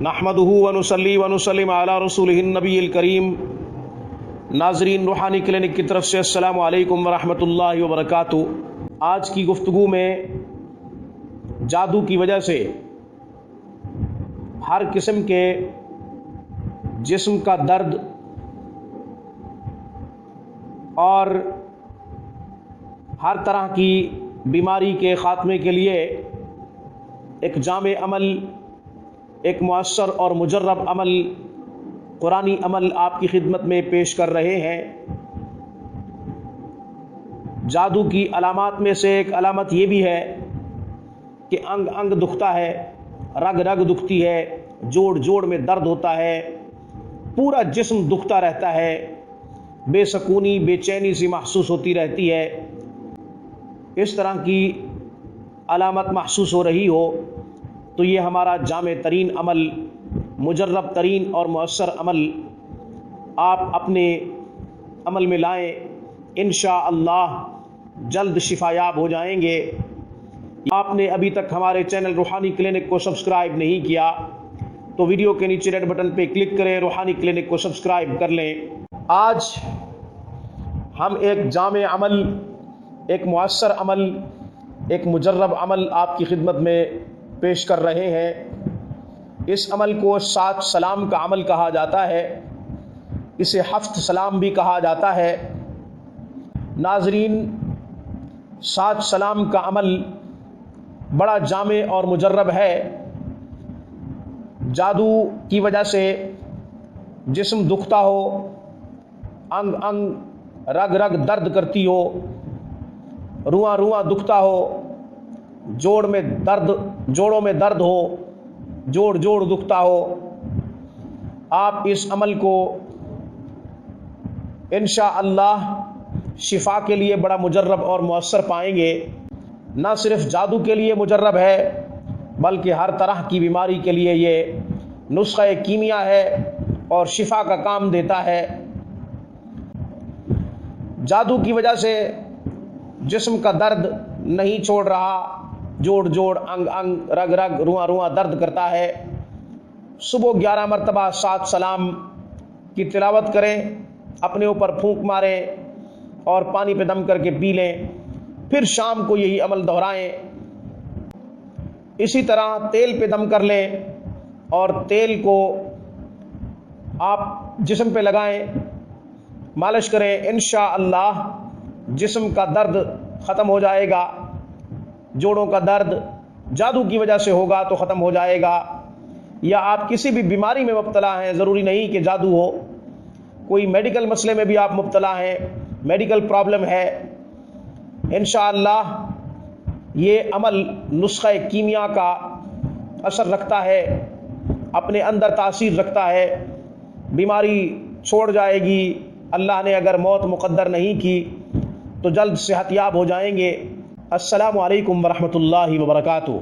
نحمدہ ونصلی ونسلم علی رسولہ النبی الکریم۔ ناظرین، روحانی کلینک کی طرف سے السلام علیکم ورحمۃ اللہ وبرکاتہ۔ آج کی گفتگو میں جادو کی وجہ سے ہر قسم کے جسم کا درد اور ہر طرح کی بیماری کے خاتمے کے لیے ایک جامع عمل، ایک مؤثر اور مجرب عمل، قرآنی عمل آپ کی خدمت میں پیش کر رہے ہیں۔ جادو کی علامات میں سے ایک علامت یہ بھی ہے کہ انگ انگ دکھتا ہے، رگ رگ دکھتی ہے، جوڑ جوڑ میں درد ہوتا ہے، پورا جسم دکھتا رہتا ہے، بے سکونی بے چینی سی محسوس ہوتی رہتی ہے۔ اس طرح کی علامت محسوس ہو رہی ہو تو یہ ہمارا جامع ترین عمل، مجرب ترین اور مؤثر عمل آپ اپنے عمل میں لائیں، انشاءاللہ جلد شفا یاب ہو جائیں گے۔ آپ نے ابھی تک ہمارے چینل روحانی کلینک کو سبسکرائب نہیں کیا تو ویڈیو کے نیچے ریڈ بٹن پہ کلک کریں، روحانی کلینک کو سبسکرائب کر لیں۔ آج ہم ایک جامع عمل، ایک مؤثر عمل، ایک مجرب عمل آپ کی خدمت میں پیش کر رہے ہیں۔ اس عمل کو 7 سلام کا عمل کہا جاتا ہے، اسے 7 سلام بھی کہا جاتا ہے۔ ناظرین، 7 سلام کا عمل بڑا جامع اور مجرب ہے۔ جادو کی وجہ سے جسم دکھتا ہو، انگ انگ رگ رگ درد کرتی ہو، رواں رواں دکھتا ہو، جوڑوں میں درد ہو، جوڑ جوڑ دکھتا ہو، آپ اس عمل کو انشاءاللہ شفا کے لیے بڑا مجرب اور مؤثر پائیں گے۔ نہ صرف جادو کے لیے مجرب ہے بلکہ ہر طرح کی بیماری کے لیے یہ نسخہ کیمیا ہے اور شفا کا کام دیتا ہے۔ جادو کی وجہ سے جسم کا درد نہیں چھوڑ رہا، جوڑ جوڑ انگ انگ رگ رگ رواں رواں درد کرتا ہے، صبح 11 مرتبہ 7 سلام کی تلاوت کریں، اپنے اوپر پھونک ماریں اور پانی پہ دم کر کے پی لیں، پھر شام کو یہی عمل دہرائیں۔ اسی طرح تیل پہ دم کر لیں اور تیل کو آپ جسم پہ لگائیں، مالش کریں، انشاءاللہ جسم کا درد ختم ہو جائے گا۔ جوڑوں کا درد جادو کی وجہ سے ہوگا تو ختم ہو جائے گا، یا آپ کسی بھی بیماری میں مبتلا ہیں، ضروری نہیں کہ جادو ہو، کوئی میڈیکل مسئلے میں بھی آپ مبتلا ہیں، میڈیکل پرابلم ہے، انشاءاللہ یہ عمل نسخہ کیمیا کا اثر رکھتا ہے، اپنے اندر تاثیر رکھتا ہے، بیماری چھوڑ جائے گی۔ اللہ نے اگر موت مقدر نہیں کی تو جلد صحت یاب ہو جائیں گے۔ السلام علیکم ورحمۃ اللہ وبرکاتہ۔